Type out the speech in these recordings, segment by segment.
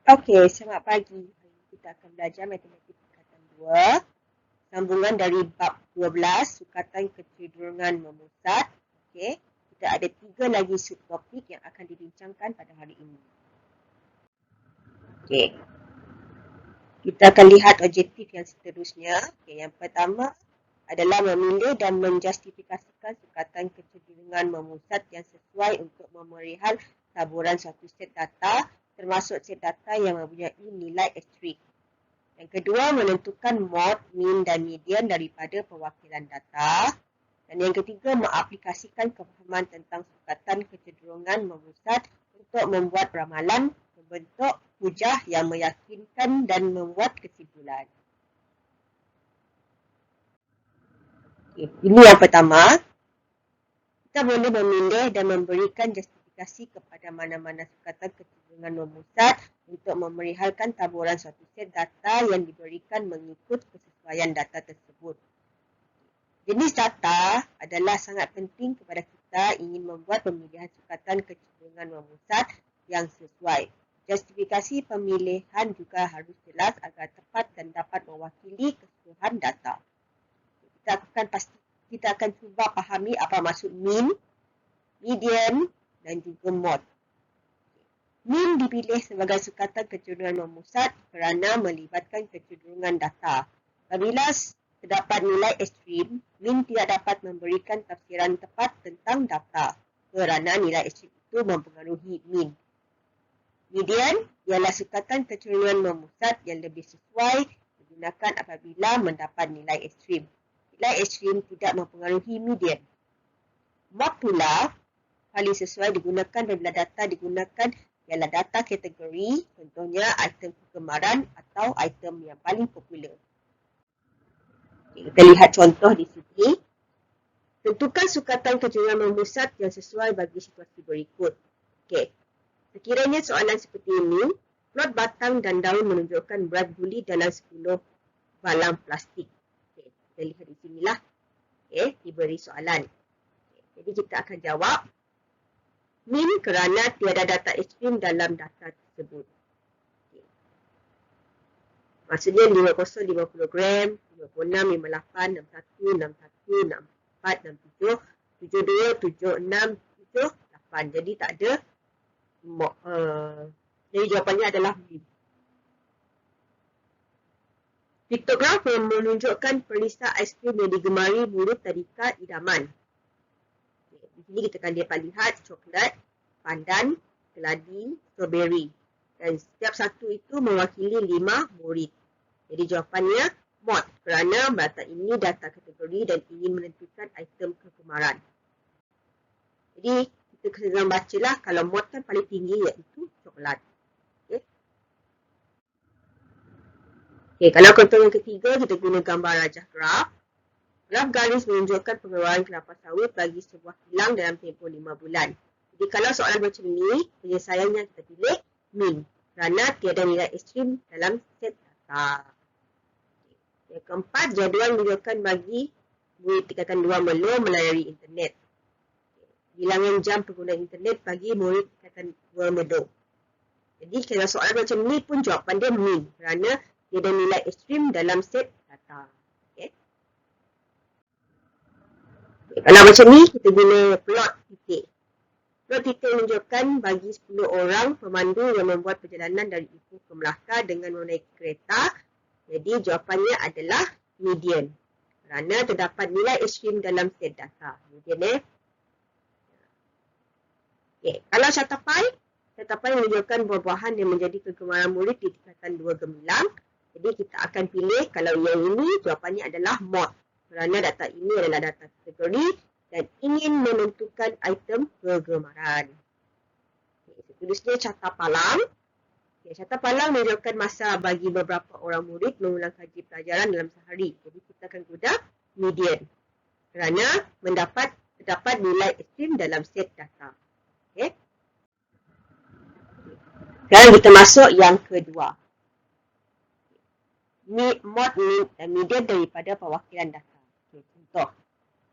Okey, selamat pagi. Hari ini kita akan belajar matematik sukatan 2, sambungan dari bab 12, sukatan kecenderungan memusat. Okey, kita ada 3 lagi subtopik yang akan dibincangkan pada hari ini. Okey, kita akan lihat objektif yang seterusnya. Okey, yang pertama adalah memilih dan menjustifikasikan sukatan kecenderungan memusat yang sesuai untuk memerihal taburan suatu set data, termasuk set data yang mempunyai nilai ekstrim. Yang kedua, menentukan mod, mean dan median daripada perwakilan data. Dan yang ketiga, mengaplikasikan kefahaman tentang sukatan kecenderungan memusat untuk membuat ramalan, membentuk hujah yang meyakinkan dan membuat kesimpulan. Okay, ini yang pertama. Kita boleh memilih dan memberikan justifikasi kepada mana-mana sukatan kecenderungan memusat untuk memerihalkan taburan suatu set data yang diberikan mengikut kesesuaian data tersebut. Jenis data adalah sangat penting kepada kita ingin membuat pemilihan sukatan kecenderungan memusat yang sesuai. Justifikasi pemilihan juga harus jelas agar tepat dan dapat mewakili keseluruhan data. Kita akan cuba fahami apa maksud mean, median dan juga mod. Mean dipilih sebagai sukatan kecenderungan memusat kerana melibatkan kecenderungan data. Apabila terdapat nilai ekstrim, mean tidak dapat memberikan tafsiran tepat tentang data kerana nilai ekstrim itu mempengaruhi mean. Median ialah sukatan kecenderungan memusat yang lebih sesuai digunakan apabila mendapat nilai ekstrim. Nilai ekstrim tidak mempengaruhi median. Mod pula paling sesuai digunakan apabila data digunakan ialah data kategori, contohnya item kegemaran atau item yang paling popular. Kita lihat contoh di sini. Tentukan sukatan kecenderungan memusat yang sesuai bagi situasi berikut. Okey. Sekiranya soalan seperti ini, plot batang dan daun menunjukkan berat guli dalam 10 balang plastik. Okey, kita lihat di sinilah. Okey, diberi soalan. Okey, jadi kita akan jawab mean kerana tiada data ekstrim dalam data tersebut. Okay. Maksudnya 50, 50 gram, 56, 58, 61, 61, 64, 67, 72, 76, 78. Jadi tak ada, jadi jawapannya adalah mean. Piktograf menunjukkan pelista aiskrim yang digemari murid tadika idaman. Di sini kita akan dapat lihat coklat, pandan, keladi, strawberry. Dan setiap satu itu mewakili 5 murid. Jadi jawapannya mod kerana data ini data kategori dan ingin menentukan item kegemaran. Jadi kita kena bacalah kalau mod kan paling tinggi iaitu coklat. Okay, kalau contoh yang ketiga kita guna gambar rajah graf. Graf garis menunjukkan pengeluaran kelapa sawit bagi sebuah kilang dalam tempoh 5 bulan. Jadi kalau soalan macam ni, penyelesaiannya kita pilih mean kerana tiada nilai ekstrim dalam set data. Yang keempat, jadual menunjukkan bagi murid tingkatan 2 Melo melayari internet. Bilangan jam pengguna internet bagi murid tingkatan 2 Medo. Jadi kalau soalan macam ni pun jawapan dia mean kerana tiada nilai ekstrim dalam set data. Kalau macam ni, kita guna plot titik. Plot titik menunjukkan bagi 10 orang pemandu yang membuat perjalanan dari Ipoh ke Melaka dengan menaiki kereta. Jadi jawapannya adalah median. Kerana terdapat nilai ekstrim dalam set data. Median Okay. Kalau catapai menunjukkan buah-buahan yang menjadi kegemaran murid di tingkatan 2 Gemilang. Jadi kita akan pilih kalau yang ini jawapannya adalah mod. Kerana data ini adalah data kategori dan ingin menentukan item kegemaran. Seterusnya carta palang. Carta palang menunjukkan masa bagi beberapa orang murid mengulang kaji pelajaran dalam sehari. Jadi kita akan guna median. Kerana terdapat nilai ekstrim dalam set data. Okay. Sekarang kita masuk yang kedua. Mod, mean dan median daripada perwakilan data. Okay, contoh.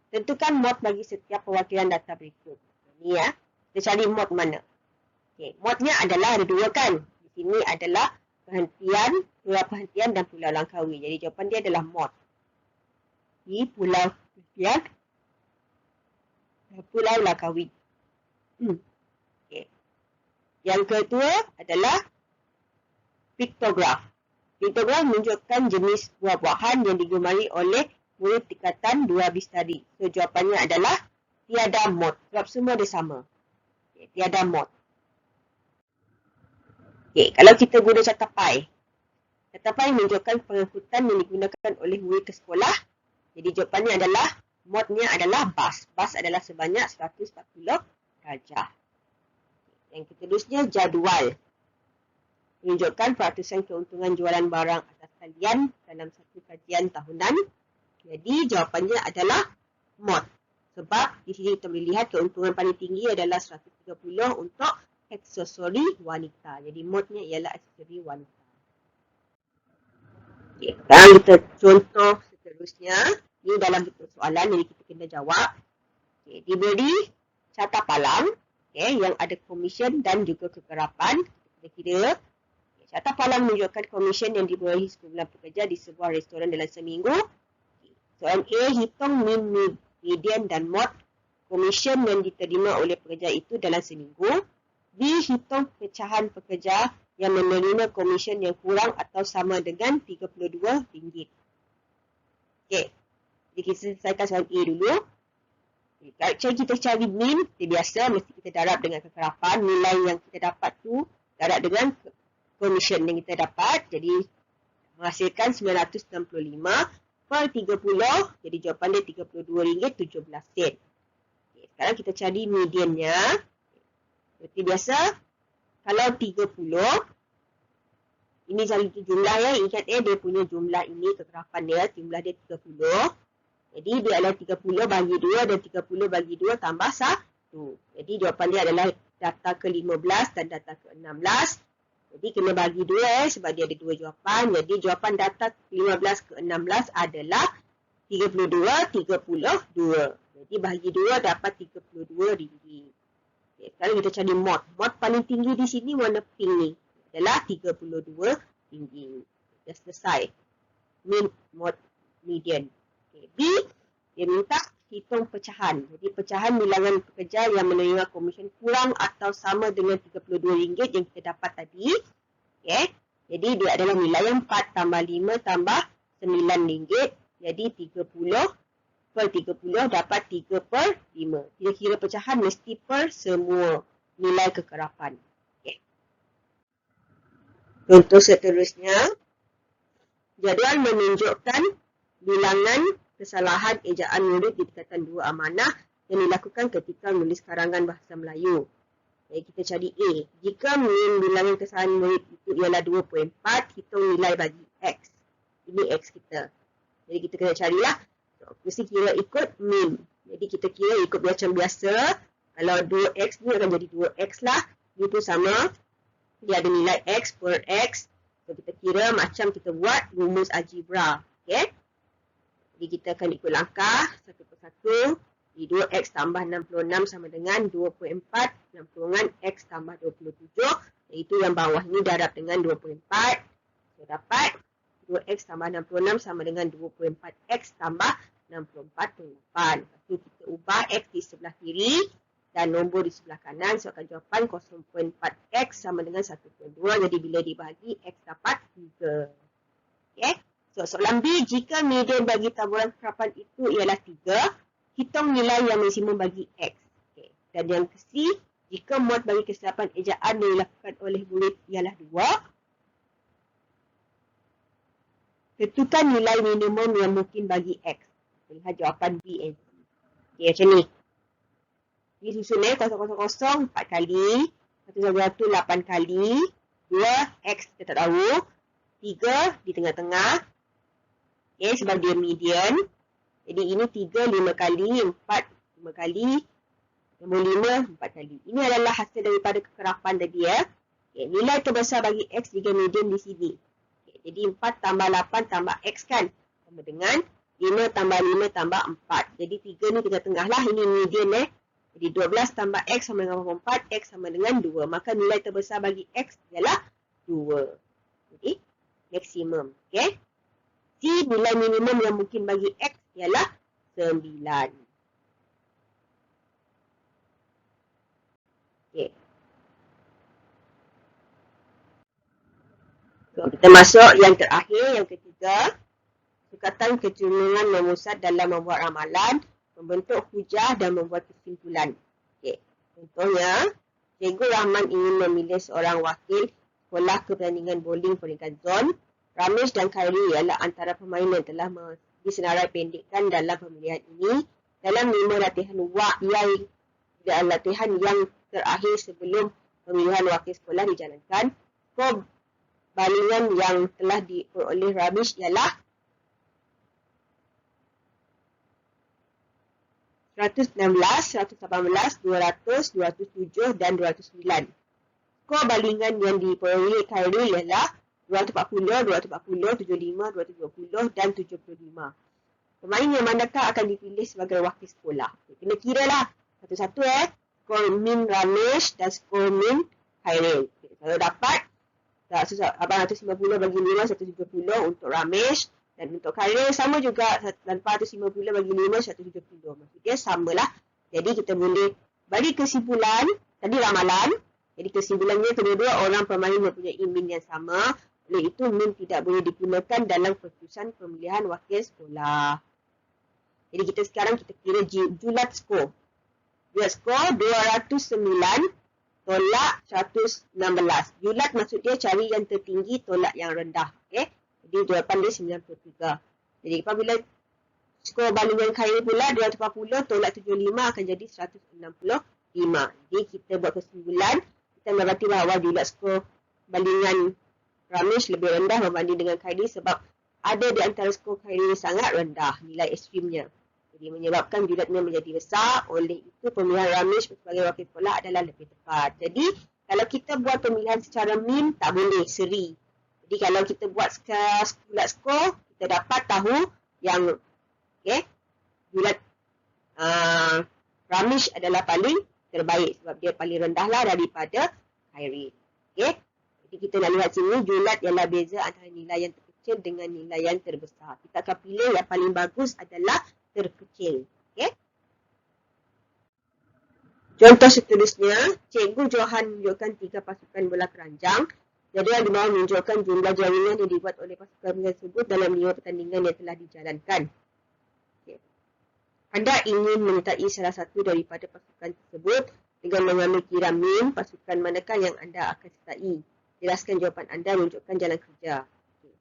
Tentukan mod bagi setiap perwakilan data berikut. Ini ya. Kita cari mod mana. Okay, modnya adalah ada 2 kan. Di sini adalah perhentian, pulau perhentian dan pulau Langkawi. Jadi jawapan dia adalah mod. Di pulau perhentian dan pulau Langkawi. Okay. Yang kedua adalah piktograf. Piktograf menunjukkan jenis buah-buahan yang digemari oleh murid tingkatan 2 habis tadi. So jawapannya adalah tiada mod. Sebab semua dia sama. Okay, tiada mod. Okay, kalau kita guna catapai. Catapai menunjukkan pengangkutan yang digunakan oleh murid ke sekolah. Jadi jawapannya adalah, modnya adalah bas. Bas adalah sebanyak 140 darjah. Yang keterusnya jadual. Menunjukkan peratusan keuntungan jualan barang atas talian dalam satu kajian tahunan. Jadi jawapannya adalah mod. Sebab di sini kita boleh lihat keuntungan paling tinggi adalah 130 untuk aksesori wanita. Jadi modnya ialah aksesori wanita. Okay, sekarang kita contoh seterusnya. Ini dalam bentuk soalan, jadi kita kena jawab. Okay, diberi carta palang yang ada komisen dan juga kekerapan. Kita kira carta palang menunjukkan komisen yang diberi sekumpulan pekerja di sebuah restoran dalam seminggu. Soalan A, hitung min, median dan mod komisen yang diterima oleh pekerja itu dalam seminggu. B, hitung pecahan pekerja yang menerima komisen yang kurang atau sama dengan RM32. Okey, jadi kita selesaikan soalan A dulu. Cara kita cari min, seperti biasa, mesti kita darab dengan kekerapan. Nilai yang kita dapat tu darab dengan komisen yang kita dapat. Jadi menghasilkan 965 per 30. Jadi jawapan dia RM32.17. Okay, sekarang kita cari mediannya. Seperti biasa, kalau 30, ini satu jumlah ya. Ingat dia punya jumlah ini, kekerapan dia, jumlah dia 30. Jadi dia adalah 30 bagi 2 dan 30 bagi 2 tambah 1. Jadi jawapan dia adalah data ke-15 dan data ke-16. Jadi kena bagi 2 sebab dia ada 2 jawapan. Jadi jawapan data 15 ke 16 adalah 32, 32. Jadi bagi 2 dapat RM32. Okay, sekarang kita cari mod. Mod paling tinggi di sini warna pink ni. Adalah RM32. Dah selesai. Min, mod, median. Okay, B, dia minta hitung pecahan. Jadi pecahan bilangan pekerja yang menerima komisen kurang atau sama dengan RM32 yang kita dapat tadi. Okay. Jadi dia adalah nilai 4 tambah 5 tambah RM9. Jadi 30 per 30 dapat 3 per 5. Kita kira pecahan mesti per semua nilai kekerapan. Okay. Contoh seterusnya. Jadual menunjukkan bilangan kesalahan ejaan murid di tingkatan 2 amanah yang dilakukan ketika menulis karangan bahasa Melayu. Jadi kita cari A. Jika min bilangan kesalahan murid itu ialah 2.4, hitung nilai bagi X. Ini X kita. Jadi kita kena carilah. So, mesti kira ikut min. Jadi kita kira ikut macam biasa. Kalau 2X ni akan jadi 2X lah. Ini pun sama. Dia ada nilai X per X. So kita kira macam kita buat rumus algebra. Okay. Jadi kita akan ikut langkah satu persatu. Di 2x tambah 66 sama dengan 2.4 6 x tambah 27. Iaitu yang bawah ni darab dengan 2.4. So dapat 2x tambah 66 sama dengan 2.4x tambah 64.8. Lepas tu kita ubah x di sebelah kiri dan nombor di sebelah kanan. So akan jawapan 0.4x sama dengan 1.2. Jadi bila dibagi x dapat 3. Okay. So, soalan B, jika median bagi taburan kekerapan itu ialah 3, hitung nilai yang maksimum bagi X. Okay. Dan yang ke C, jika mod bagi kesilapan ejaan yang dilakukan oleh murid ialah 2, tentukan nilai minimum yang mungkin bagi X. Lihat jawapan B and C. Okay, macam ni. Ini susun 0, 0, 0, 4 kali, 1, 1, 8 kali, 2, X kita tak tahu, 3 di tengah-tengah. Okay, sebab dia median. Jadi ini 3, 5 kali, 4, 5 kali, nombor 5, 4 kali. Ini adalah hasil daripada kekerapan tadi ya. Okay, nilai terbesar bagi X jika median di sini. Okay, jadi 4 tambah 8 tambah X kan. Sama dengan 5 tambah 5 tambah 4. Jadi 3 ni tengah-tengah lah. Ini median Jadi 12 tambah X sama dengan 4, X sama dengan 2. Maka nilai terbesar bagi X ialah 2. Jadi, maksimum. Okay. C, nilai minimum yang mungkin bagi X ialah 9. Okay. So, kita masuk yang terakhir, yang ketiga. Sukatan kecenderungan memusat dalam membuat ramalan, membentuk hujah dan membuat kesimpulan. Okay. Contohnya, Cikgu Rahman ingin memilih seorang wakil sekolah pertandingan bowling peringkat zon. Ramesh dan Khairi ialah antara pemain yang telah disenarai pendekkan dalam pemilihan ini. Dalam 5 latihan latihan yang terakhir sebelum pemilihan wakil sekolah dijalankan, skor balingan yang telah diperoleh Ramesh ialah 116, 118, 200, 207 dan 209. Skor balingan yang diperoleh Khairul ialah 240, 240, 75, 220 dan 75. Pemain yang manakah akan dipilih sebagai wakil sekolah? Kena kira lah satu-satu skor min Ramesh dan skor min Khairul. Kalau dapat 850 bagi 5, 170 untuk Ramesh. Dan untuk Khairul sama juga 850 bagi 5, 170. Maksudnya samalah. Jadi kita boleh bagi kesimpulan, tadi ramalan. Jadi kesimpulannya kedua-dua orang pemain mempunyai min yang sama. Oleh itu min tidak boleh digunakan dalam keputusan pemilihan wakil sekolah. Jadi sekarang kita kira julat skor. Julat skor 209 tolak 116. Julat maksud dia cari yang tertinggi tolak yang rendah. Okay? Jadi jawapan dia 93. Jadi apabila skor balingan Khairul pula 240 tolak 75 akan jadi 165. Jadi kita buat kesimpulan, kita mendapati bahawa julat skor balingan Ramesh lebih rendah berbanding dengan Khairul sebab ada di antara skor Khairul sangat rendah nilai ekstrimnya. Jadi menyebabkan julatnya menjadi besar. Oleh itu pemilihan Ramesh sebagai wakil sekolah adalah lebih tepat. Jadi kalau kita buat pemilihan secara min tak boleh seri. Jadi kalau kita buat julat skor, kita dapat tahu yang julat Ramesh adalah paling terbaik sebab dia paling rendahlah daripada Khairul. Okay. Jadi kita nak lihat sini julat ialah beza antara nilai yang terkecil dengan nilai yang terbesar. Kita akan pilih yang paling bagus adalah terkecil. Okay. Contoh seterusnya, Cikgu Johan menunjukkan 3 pasukan bola keranjang. Jadual di bawah menunjukkan jumlah jaringan yang dibuat oleh pasukan tersebut dalam 5 pertandingan yang telah dijalankan. Okay. Anda ingin menyertai salah satu daripada pasukan tersebut dengan mengambil kira min pasukan manakah yang anda akan sertai. Jelaskan jawapan anda menunjukkan jalan kerja. Okay.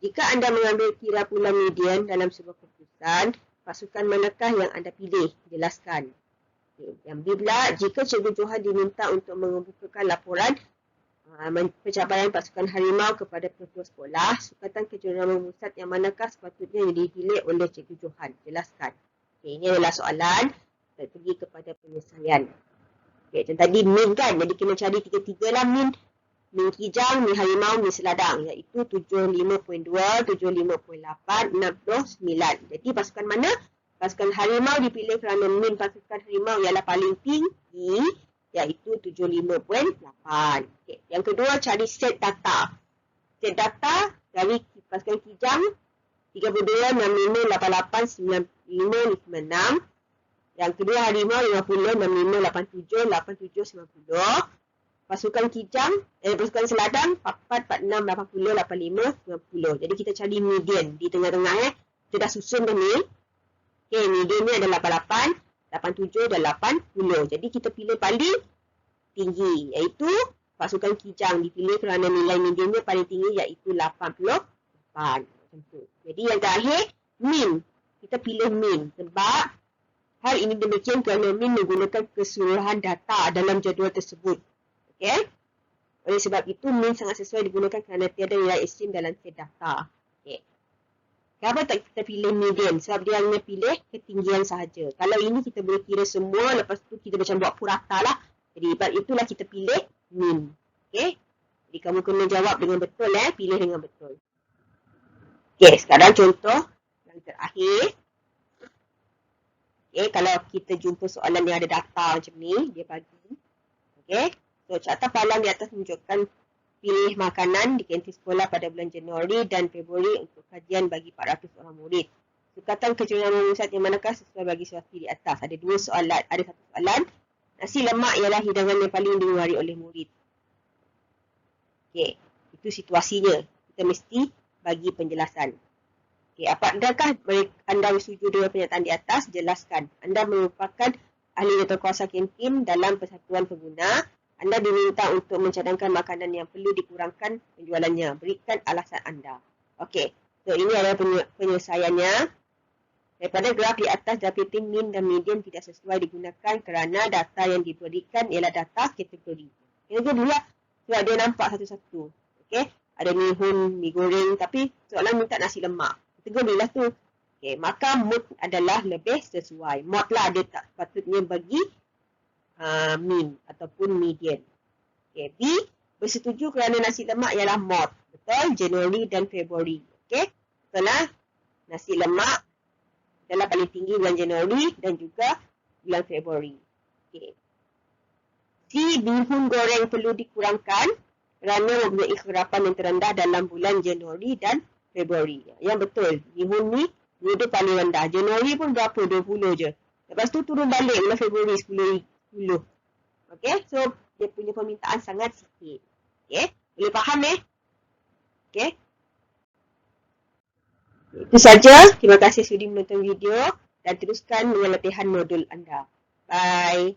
Jika anda mengambil kira pula median dalam sebuah keputusan, pasukan manakah yang anda pilih? Jelaskan. Okay. Yang B pula, jika Cikgu Johan diminta untuk mengemukakan laporan pencapaian pasukan harimau kepada ketua sekolah, sukatan kejuruteraan memusat yang manakah sepatutnya yang dipilih oleh Cikgu Johan? Jelaskan. Okay, ini adalah soalan. Kita pergi kepada penyelesaian. Okay, macam tadi min kan, jadi kena cari 3-3 lah min. Min kijang, min harimau, min seladang, iaitu 75.2, 75.8, 69. Jadi pasukan mana? Pasukan harimau dipilih kerana min pasukan harimau ialah paling tinggi, iaitu 75.8. Okay. Yang kedua, cari set data. Set data dari pasukan kijang 32, 65, 88, 95, 56. Yang kedua, harimau 50, 65, 87, 87, 90. Pasukan kijang, pasukan seladang 44, 46, 80, 85, 90. Jadi kita cari median di tengah-tengah. Kita dah susun dah ni. Okay, median ni adalah 88, 87 dan 80. Jadi kita pilih paling tinggi, iaitu pasukan kijang dipilih kerana nilai mediannya paling tinggi iaitu 88. Macam tu. Jadi yang terakhir, min. Kita pilih min sebab hal ini demikian kerana min menggunakan keseluruhan data dalam jadual tersebut. Okay? Oleh sebab itu, min sangat sesuai digunakan kerana tiada nilai ekstrim dalam set data. Okay. Kenapa tak kita pilih median? Sebab dia hanya pilih ketinggian sahaja. Kalau ini kita boleh kira semua, lepas tu kita macam buat purata lah. Jadi sebab itulah kita pilih min. Okay? Jadi kamu kena jawab dengan betul, pilih dengan betul. Okay, sekarang contoh yang terakhir. Okay, kalau kita jumpa soalan yang ada data macam ni, dia bagi. Okay, so carta palang di atas menunjukkan pilih makanan di kantin sekolah pada bulan Januari dan Februari untuk kajian bagi 400 orang murid. Sukatan kejuruan memusat yang manakah sesuai bagi suasana di atas? Ada dua soalan. Ada satu soalan. Nasi lemak ialah hidangan yang paling digemari oleh murid. Okey, itu situasinya. Kita mesti bagi penjelasan. Okey, apakah anda setuju dengan pernyataan di atas? Jelaskan. Anda merupakan ahli atau kuasa kantin dalam persatuan pengguna. Anda diminta untuk mencadangkan makanan yang perlu dikurangkan penjualannya. Berikan alasan anda. Okey, so ini adalah penyelesaiannya. Daripada graf di atas, dapati mean dan median tidak sesuai digunakan kerana data yang diberikan ialah data kategori. Kita dulu lah, sebab dia nampak satu-satu. Okey, ada mihun, mi goreng, tapi soalan minta nasi lemak. Kita berilah tu. Okey, maka mood adalah lebih sesuai. Mod lah dia tak sepatutnya bagi mean ataupun median. Okey, B, bersetuju kerana nasi lemak ialah mod. Betul, Januari dan Februari. Okey, betul lah. Nasi lemak adalah paling tinggi bulan Januari dan juga bulan Februari. Okay. C, bihun goreng perlu dikurangkan kerana mempunyai kerapan yang terendah dalam bulan Januari dan Februari. Yang betul, bihun ni dia paling rendah. Januari pun berapa? 20 je. Lepas tu turun balik bulan Februari 10. Okay, so dia punya permintaan sangat sikit. Okay, boleh faham Okay. Itu saja. Terima kasih sudi menonton video dan teruskan dengan latihan modul anda. Bye.